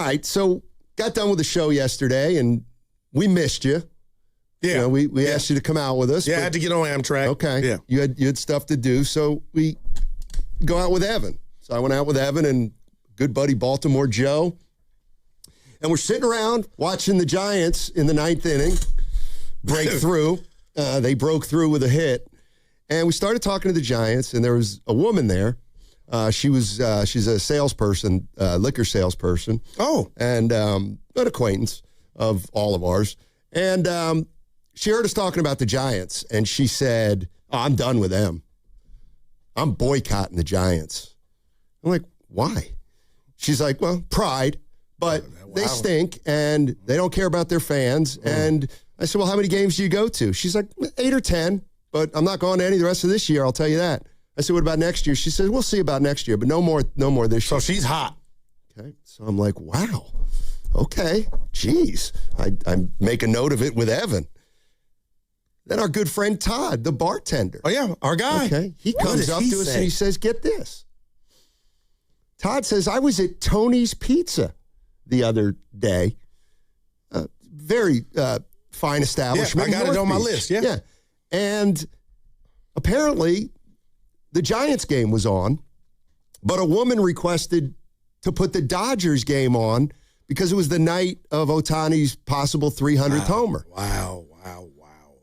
All right, so got done with the show yesterday, and we missed you. Yeah. You know, we asked you to come out with us. Yeah, I had to get on Amtrak. Okay. Yeah. You had stuff to do, so we go out with Evan. So I went out with Evan and good buddy Baltimore Joe. And we're sitting around watching the Giants in the 9th inning break through. They broke through with a hit. And we started talking to the Giants, and there was a woman there. She's a salesperson, liquor salesperson. Oh. And an acquaintance of all of ours. And she heard us talking about the Giants, and she said, I'm done with them. I'm boycotting the Giants. I'm like, why? She's like, well, pride, but they stink, and they don't care about their fans. And I said, well, how many games do you go to? She's like, 8 or 10, but I'm not going to any the rest of this year, I'll tell you that. I said, what about next year? She says, we'll see about next year, but no more this year. So she's hot. Okay, so I'm like, wow. Okay, geez. I make a note of it with Evan. Then our good friend Todd, the bartender. Oh, yeah, our guy. Okay, he comes up to us and he says, get this. Todd says, I was at Tony's Pizza the other day. Very fine establishment. Yeah, I got it on my list, yeah. And apparently the Giants game was on, but a woman requested to put the Dodgers game on because it was the night of Ohtani's possible 300th homer. Wow.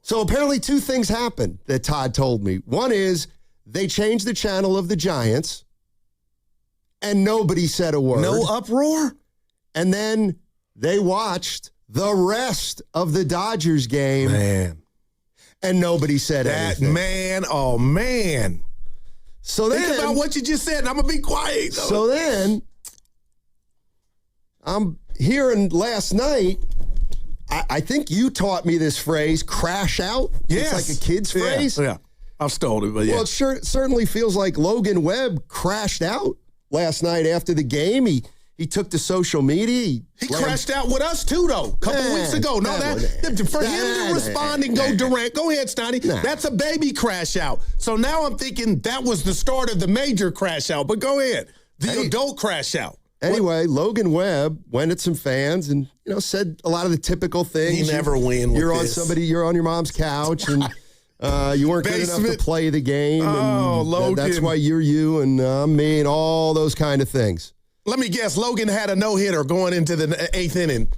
So apparently 2 things happened that Todd told me. One is they changed the channel of the Giants, and nobody said a word. No uproar? And then they watched the rest of the Dodgers game. Man. And nobody said anything. Man, oh, man. So then, think about what you just said, and I'm going to be quiet. Though. So then, I'm hearing last night, I think you taught me this phrase, crash out. Yes. It's like a kid's phrase. Yeah. I've stolen it, but yeah. Well, it certainly feels like Logan Webb crashed out last night after the game. He took to social media. He crashed out with us, too, though, a couple weeks ago. No, for him to respond and go Durant, go ahead, Stoney. That's a baby crash out. So now I'm thinking that was the start of the major crash out. But go ahead. The adult crash out. Anyway, Logan Webb went at some fans and, said a lot of the typical things. He never win with You're on your mom's couch and you weren't good enough to play the game. Oh, and Logan. That's why you're you and I'm me and all those kind of things. Let me guess, Logan had a no-hitter going into the 8th inning.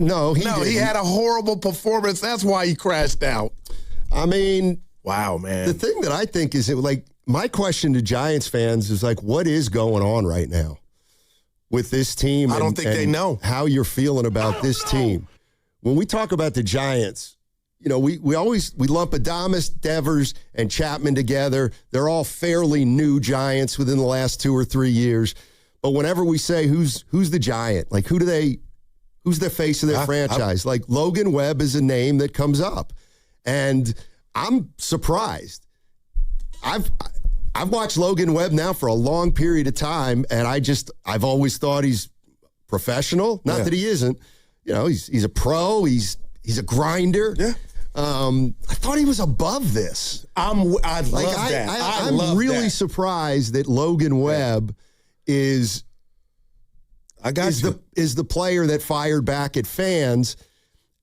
No, he didn't. He had a horrible performance. That's why he crashed out. I mean. Wow, man. The thing that I think is, my question to Giants fans is, what is going on right now with this team? I don't think they know. How you're feeling about this team. When we talk about the Giants, we lump Adames, Devers, and Chapman together. They're all fairly new Giants within the last 2 or 3 years. But whenever we say who's the Giant, who's the face of their franchise? Logan Webb is a name that comes up. And I'm surprised. I've watched Logan Webb now for a long period of time, and I've always thought he's professional. Not that he isn't. He's a pro. He's a grinder. Yeah. I thought he was above this. I love that. I'm really surprised that Logan Webb is the player that fired back at fans.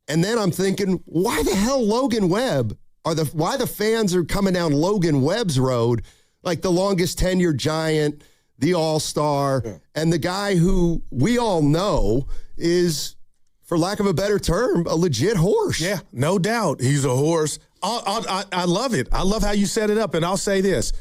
And then I'm thinking, why the hell Logan Webb? Why the fans are coming down Logan Webb's road, like the longest tenured Giant, the all-star, and the guy who we all know is, for lack of a better term, a legit horse. Yeah, no doubt. He's a horse. I love it. I love how you set it up. And I'll say this.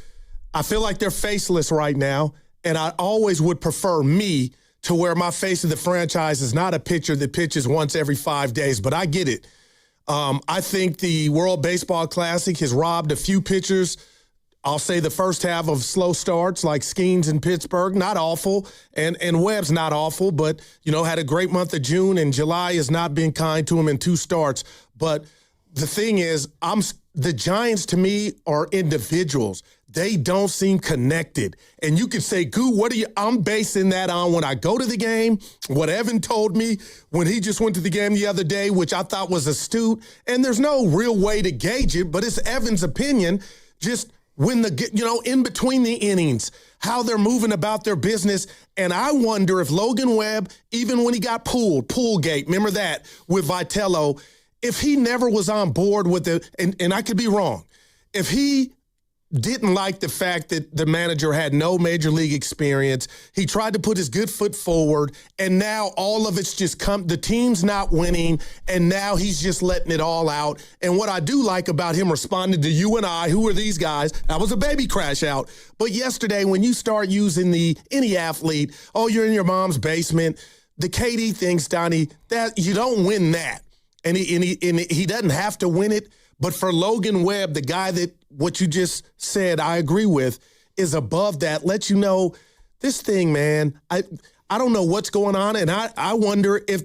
I feel like they're faceless right now, and I always would prefer me to where my face of the franchise is not a pitcher that pitches once every 5 days, but I get it. I think the World Baseball Classic has robbed a few pitchers. I'll say the first half of slow starts like Skeens in Pittsburgh, not awful, and Webb's not awful, but, had a great month of June, and July has not been kind to him in 2 starts. But the thing is, the Giants, to me, are individuals. They don't seem connected. And you could say, Goo, I'm basing that on when I go to the game, what Evan told me when he just went to the game the other day, which I thought was astute. And there's no real way to gauge it, but it's Evan's opinion. Just when in between the innings, how they're moving about their business. And I wonder if Logan Webb, even when he got Poolgate, remember that with Vitello, if he never was on board with it, and I could be wrong, if he didn't like the fact that the manager had no major league experience, he tried to put his good foot forward, and now all of it's just the team's not winning, and now he's just letting it all out. And what I do like about him responding to you and I, who are these guys, that was a baby crash out. But yesterday, when you start using any athlete, oh, you're in your mom's basement, the KD thing, Donnie, that you don't win that. And he doesn't have to win it. But for Logan Webb, the guy that what you just said I agree with is above that, lets you know this thing, man, I don't know what's going on, and I wonder if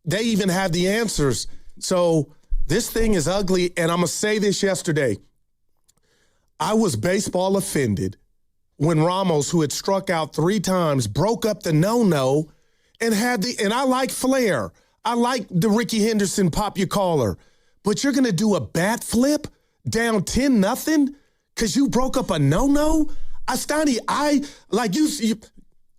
they even have the answers. So this thing is ugly, and I'm going to say this yesterday. I was baseball offended when Ramos, who had struck out 3 times, broke up the no-no and and I like flair. I like the Ricky Henderson pop your collar. But you're going to do a bat flip down 10-0 because you broke up a no-no? Astani,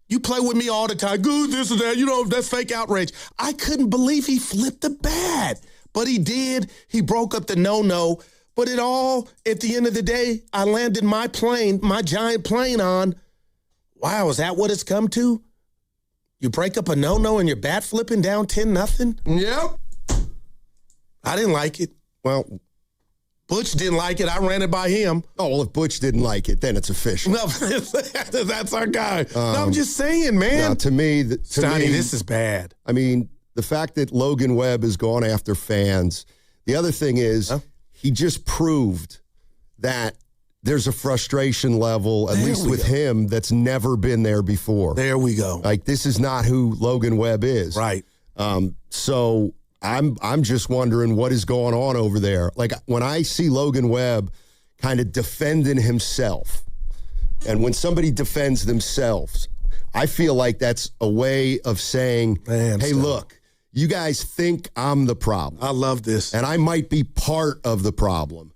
you play with me all the time. Good, this and that. That's fake outrage. I couldn't believe he flipped the bat. But he did. He broke up the no-no. But at the end of the day, I landed my giant plane on, wow, is that what it's come to? You break up a no-no and you're bat flipping down 10-0? Yep. I didn't like it. Well, Butch didn't like it. I ran it by him. Oh, well, if Butch didn't like it, then it's official. No, that's our guy. No, I'm just saying, man. No, to me, this is bad. I mean, the fact that Logan Webb has gone after fans. The other thing is, he just proved that there's a frustration level, at least with him, that's never been there before. There we go. Like, this is not who Logan Webb is. Right. So I'm just wondering what is going on over there. Like, when I see Logan Webb kind of defending himself, and when somebody defends themselves, I feel like that's a way of saying, hey, look, you guys think I'm the problem. I love this. And I might be part of the problem,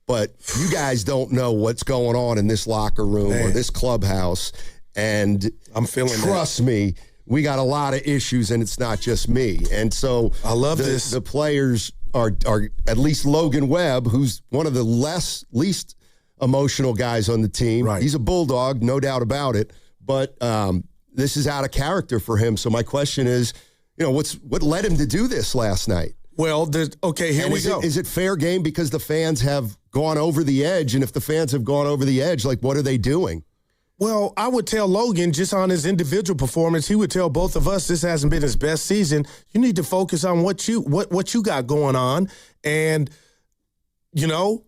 but you guys don't know what's going on in this locker room or this clubhouse. And I'm feeling trust me, we got a lot of issues, and it's not just me. And so I love this. The players are at least Logan Webb, who's one of the least emotional guys on the team. Right. He's a bulldog, no doubt about it. But this is out of character for him. So my question is, what led him to do this last night? Well, here we go. Is it fair game because the fans have gone over the edge? And if the fans have gone over the edge, like, what are they doing? Well, I would tell Logan, just on his individual performance, he would tell both of us this hasn't been his best season. You need to focus on what you got going on. And, you don't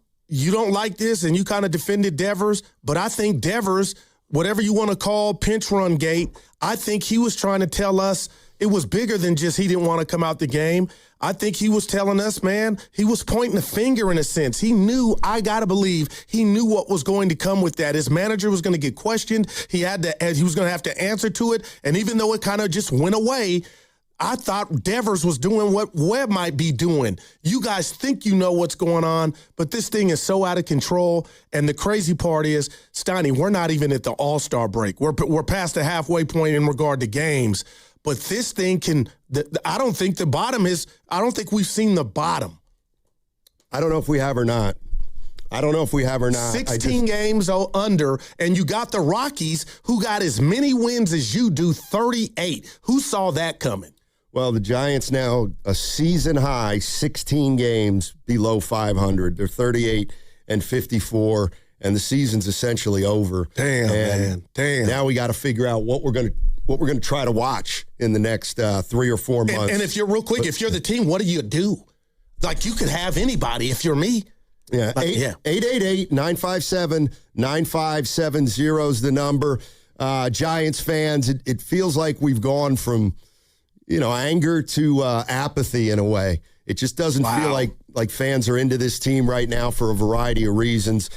like this, and you kind of defended Devers, but I think Devers, whatever you want to call pinch run gate, I think he was trying to tell us it was bigger than just he didn't want to come out the game. I think he was telling us, man, he was pointing a finger in a sense. He knew, I got to believe, he knew what was going to come with that. His manager was going to get questioned. He was going to have to answer to it. And even though it kind of just went away, I thought Devers was doing what Webb might be doing. You guys think you know what's going on, but this thing is so out of control. And the crazy part is, Steiny, we're not even at the All-Star break. We're past the halfway point in regard to games. But this thing I don't think we've seen the bottom. I don't know if we have or not. 16 games under, and you got the Rockies, who got as many wins as you do, 38. Who saw that coming? Well, the Giants now a season high, 16 games below 500. They're 38-54, and the season's essentially over. Damn. Now we got to figure out what we're going to try to watch in the next 3 or 4 months. And if you're if you're the team, what do you do? Like, you could have anybody if you're me. Yeah, 888-957-9570 is the number. Giants fans, it feels like we've gone from, anger to apathy in a way. It just doesn't feel like fans are into this team right now for a variety of reasons.